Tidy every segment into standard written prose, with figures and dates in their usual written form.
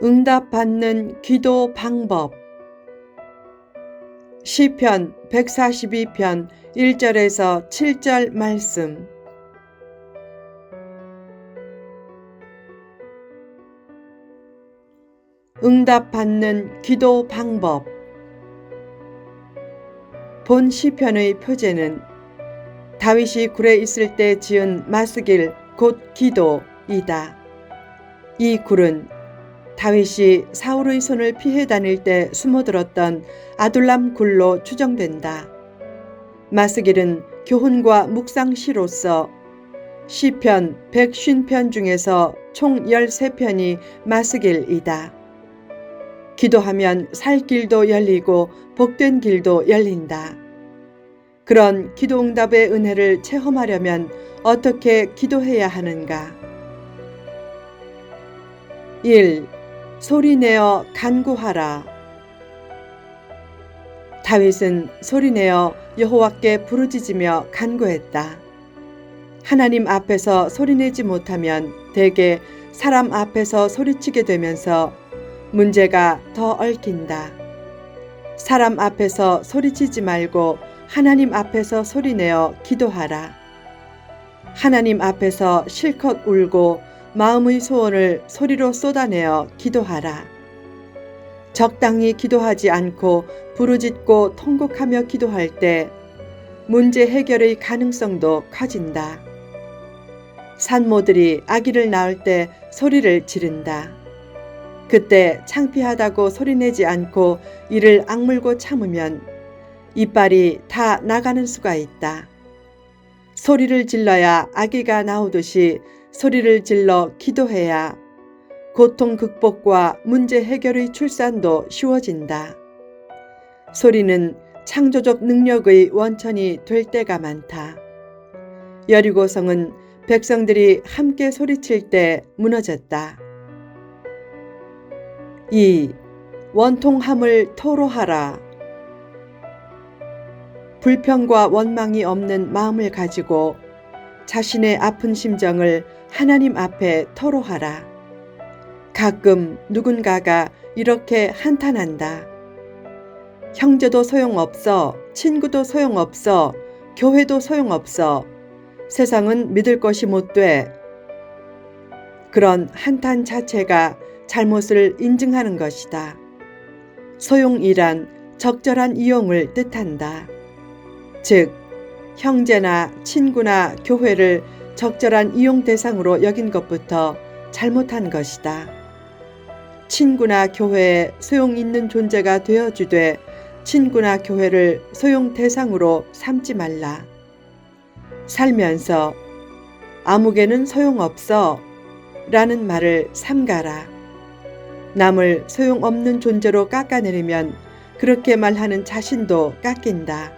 응답받는 기도 방법. 시편 142편 1절에서 7절 말씀. 응답받는 기도 방법. 본 시편의 표제는 다윗이 굴에 있을 때 지은 마스길 곧 기도이다. 이 굴은 다윗이 사울의 손을 피해 다닐 때 숨어들었던 아둘람 굴로 추정된다. 마스길은 교훈과 묵상시로서 시편 150편 중에서 총 13편이 마스길이다. 기도하면 살 길도 열리고 복된 길도 열린다. 그런 기도응답의 은혜를 체험하려면 어떻게 기도해야 하는가? 1. 소리내어 간구하라. 다윗은 소리내어 여호와께 부르짖으며 간구했다. 하나님 앞에서 소리내지 못하면 대개 사람 앞에서 소리치게 되면서 문제가 더 얽힌다. 사람 앞에서 소리치지 말고 하나님 앞에서 소리내어 기도하라. 하나님 앞에서 실컷 울고 마음의 소원을 소리로 쏟아내어 기도하라. 적당히 기도하지 않고 부르짖고 통곡하며 기도할 때 문제 해결의 가능성도 커진다. 산모들이 아기를 낳을 때 소리를 지른다. 그때 창피하다고 소리내지 않고 이를 악물고 참으면 이빨이 다 나가는 수가 있다. 소리를 질러야 아기가 나오듯이 소리를 질러 기도해야 고통 극복과 문제 해결의 출산도 쉬워진다. 소리는 창조적 능력의 원천이 될 때가 많다. 여리고성은 백성들이 함께 소리칠 때 무너졌다. 2. 원통함을 토로하라. 불평과 원망이 없는 마음을 가지고 자신의 아픈 심정을 하나님 앞에 토로하라. 가끔 누군가가 이렇게 한탄한다. 형제도 소용없어, 친구도 소용없어, 교회도 소용없어, 세상은 믿을 것이 못 돼. 그런 한탄 자체가 잘못을 인증하는 것이다. 소용이란 적절한 이용을 뜻한다. 즉, 형제나 친구나 교회를 적절한 이용 대상으로 여긴 것부터 잘못한 것이다. 친구나 교회에 소용 있는 존재가 되어주되 친구나 교회를 소용 대상으로 삼지 말라. 살면서 아무개는 소용없어 라는 말을 삼가라. 남을 소용없는 존재로 깎아내리면 그렇게 말하는 자신도 깎인다.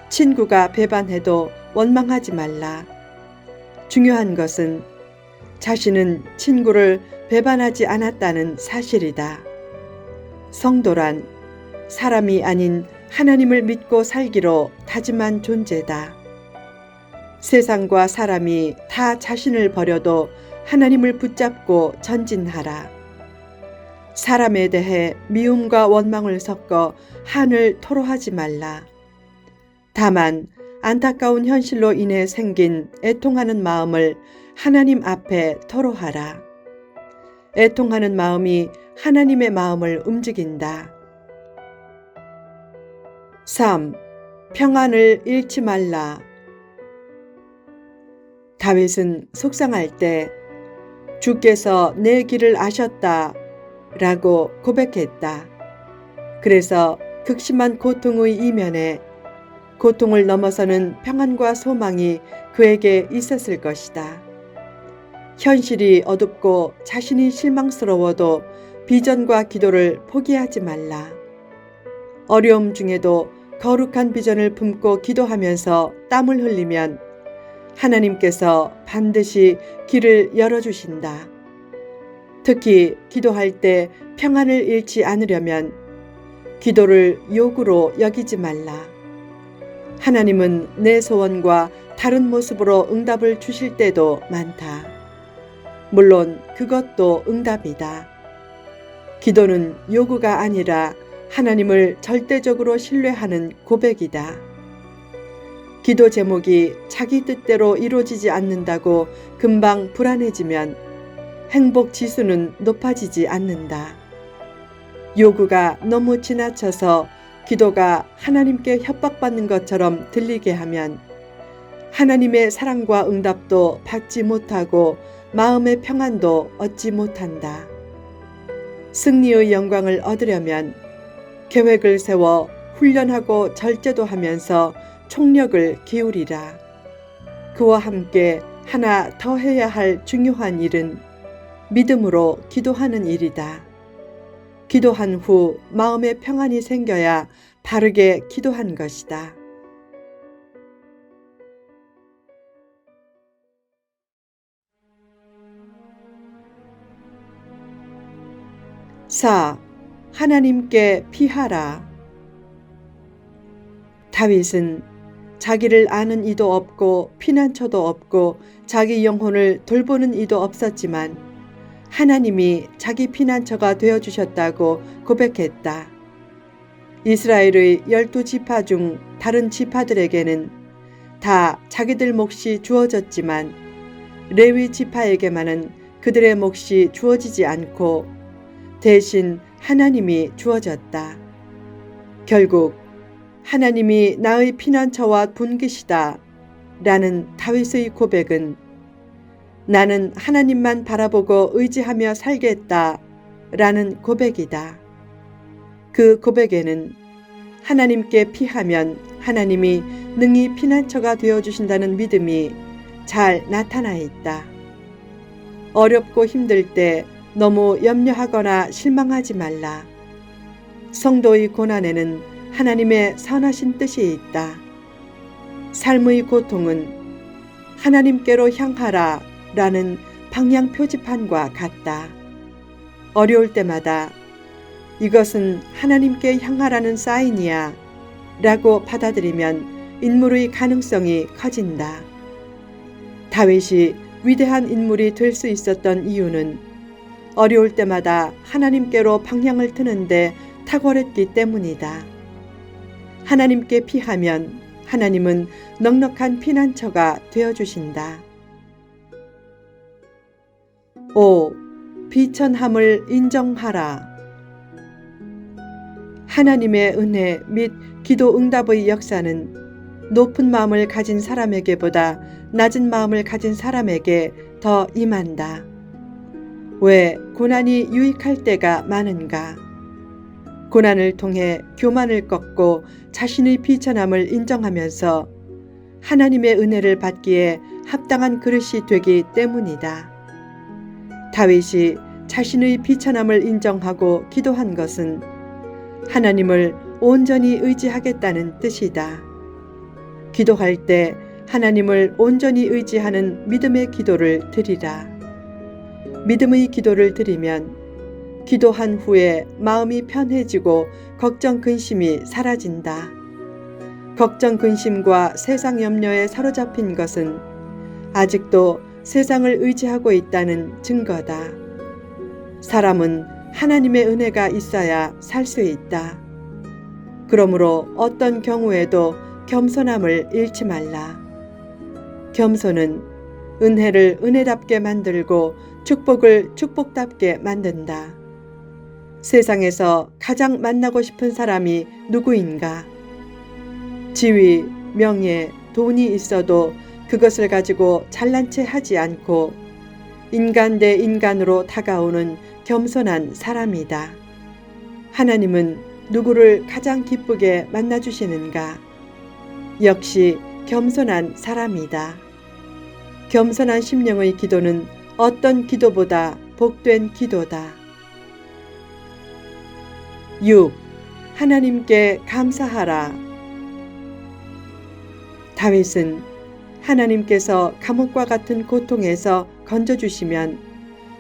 친구가 배반해도 원망하지 말라. 중요한 것은 자신은 친구를 배반하지 않았다는 사실이다. 성도란 사람이 아닌 하나님을 믿고 살기로 다짐한 존재다. 세상과 사람이 다 자신을 버려도 하나님을 붙잡고 전진하라. 사람에 대해 미움과 원망을 섞어 한을 토로하지 말라. 다만 안타까운 현실로 인해 생긴 애통하는 마음을 하나님 앞에 토로하라. 애통하는 마음이 하나님의 마음을 움직인다. 3. 평안을 잃지 말라. 다윗은 속상할 때 주께서 내 길을 아셨다 라고 고백했다. 그래서 극심한 고통의 이면에 고통을 넘어서는 평안과 소망이 그에게 있었을 것이다. 현실이 어둡고 자신이 실망스러워도 비전과 기도를 포기하지 말라. 어려움 중에도 거룩한 비전을 품고 기도하면서 땀을 흘리면 하나님께서 반드시 길을 열어주신다. 특히 기도할 때 평안을 잃지 않으려면 기도를 욕으로 여기지 말라. 하나님은 내 소원과 다른 모습으로 응답을 주실 때도 많다. 물론 그것도 응답이다. 기도는 요구가 아니라 하나님을 절대적으로 신뢰하는 고백이다. 기도 제목이 자기 뜻대로 이루어지지 않는다고 금방 불안해지면 행복 지수는 높아지지 않는다. 요구가 너무 지나쳐서 기도가 하나님께 협박받는 것처럼 들리게 하면 하나님의 사랑과 응답도 받지 못하고 마음의 평안도 얻지 못한다. 승리의 영광을 얻으려면 계획을 세워 훈련하고 절제도 하면서 총력을 기울이라. 그와 함께 하나 더 해야 할 중요한 일은 믿음으로 기도하는 일이다. 기도한 후 마음의 평안이 생겨야 바르게 기도한 것이다. 4. 하나님께 피하라. 다윗은 자기를 아는 이도 없고 피난처도 없고 자기 영혼을 돌보는 이도 없었지만 하나님이 자기 피난처가 되어주셨다고 고백했다. 이스라엘의 12지파 중 다른 지파들에게는 다 자기들 몫이 주어졌지만 레위 지파에게만은 그들의 몫이 주어지지 않고 대신 하나님이 주어졌다. 결국 하나님이 나의 피난처와 분기시다 라는 다윗의 고백은 나는 하나님만 바라보고 의지하며 살겠다 라는 고백이다. 그 고백에는 하나님께 피하면 하나님이 능히 피난처가 되어주신다는 믿음이 잘 나타나 있다. 어렵고 힘들 때 너무 염려하거나 실망하지 말라. 성도의 고난에는 하나님의 선하신 뜻이 있다. 삶의 고통은 하나님께로 향하라 라는 방향 표지판과 같다. 어려울 때마다 이것은 하나님께 향하라는 사인이야 라고 받아들이면 인물의 가능성이 커진다. 다윗이 위대한 인물이 될 수 있었던 이유는 어려울 때마다 하나님께로 방향을 트는데 탁월했기 때문이다. 하나님께 피하면 하나님은 넉넉한 피난처가 되어주신다. 5. 비천함을 인정하라. 하나님의 은혜 및 기도 응답의 역사는 높은 마음을 가진 사람에게보다 낮은 마음을 가진 사람에게 더 임한다. 왜 고난이 유익할 때가 많은가? 고난을 통해 교만을 꺾고 자신의 비천함을 인정하면서 하나님의 은혜를 받기에 합당한 그릇이 되기 때문이다. 다윗이 자신의 비천함을 인정하고 기도한 것은 하나님을 온전히 의지하겠다는 뜻이다. 기도할 때 하나님을 온전히 의지하는 믿음의 기도를 드리라. 믿음의 기도를 드리면 기도한 후에 마음이 편해지고 걱정 근심이 사라진다. 걱정 근심과 세상 염려에 사로잡힌 것은 아직도 세상을 의지하고 있다는 증거다. 사람은 하나님의 은혜가 있어야 살 수 있다. 그러므로 어떤 경우에도 겸손함을 잃지 말라. 겸손은 은혜를 은혜답게 만들고 축복을 축복답게 만든다. 세상에서 가장 만나고 싶은 사람이 누구인가? 지위, 명예, 돈이 있어도 그것을 가지고 잘난 체 하지 않고 인간 대 인간으로 다가오는 겸손한 사람이다. 하나님은 누구를 가장 기쁘게 만나주시는가? 역시 겸손한 사람이다. 겸손한 심령의 기도는 어떤 기도보다 복된 기도다. 6. 하나님께 감사하라. 다윗은 하나님께서 감옥과 같은 고통에서 건져주시면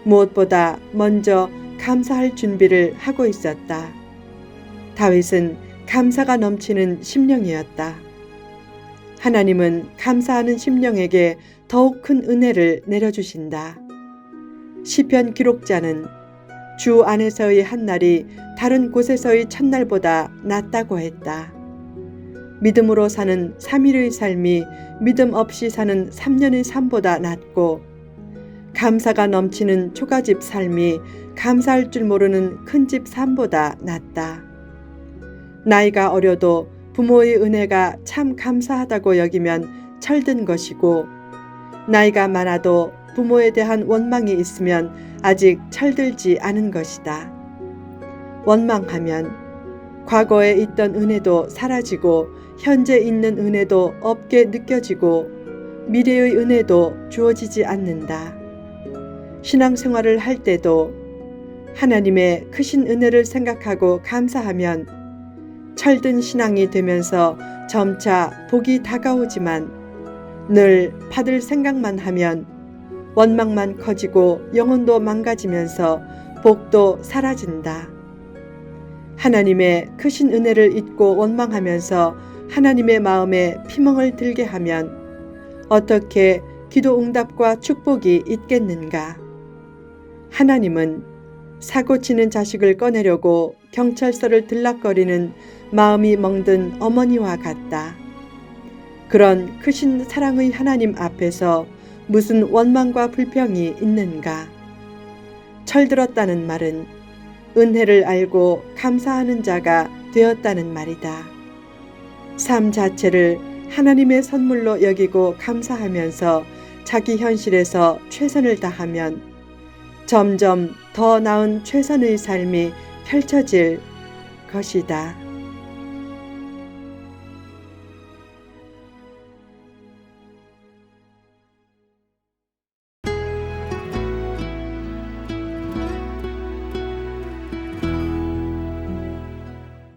무엇보다 먼저 감사할 준비를 하고 있었다. 다윗은 감사가 넘치는 심령이었다. 하나님은 감사하는 심령에게 더욱 큰 은혜를 내려주신다. 시편 기록자는 주 안에서의 한 날이 다른 곳에서의 첫날보다 낫다고 했다. 믿음으로 사는 3일의 삶이 믿음 없이 사는 3년의 삶보다 낫고, 감사가 넘치는 초가집 삶이 감사할 줄 모르는 큰집 삶보다 낫다. 나이가 어려도 부모의 은혜가 참 감사하다고 여기면 철든 것이고, 나이가 많아도 부모에 대한 원망이 있으면 아직 철들지 않은 것이다. 원망하면 과거에 있던 은혜도 사라지고 현재 있는 은혜도 없게 느껴지고 미래의 은혜도 주어지지 않는다. 신앙생활을 할 때도 하나님의 크신 은혜를 생각하고 감사하면 철든 신앙이 되면서 점차 복이 다가오지만, 늘 받을 생각만 하면 원망만 커지고 영혼도 망가지면서 복도 사라진다. 하나님의 크신 은혜를 잊고 원망하면서 하나님의 마음에 피멍을 들게 하면 어떻게 기도 응답과 축복이 있겠는가? 하나님은 사고치는 자식을 꺼내려고 경찰서를 들락거리는 마음이 멍든 어머니와 같다. 그런 크신 사랑의 하나님 앞에서 무슨 원망과 불평이 있는가? 철들었다는 말은 은혜를 알고 감사하는 자가 되었다는 말이다. 삶 자체를 하나님의 선물로 여기고 감사하면서 자기 현실에서 최선을 다하면 점점 더 나은 최선의 삶이 펼쳐질 것이다.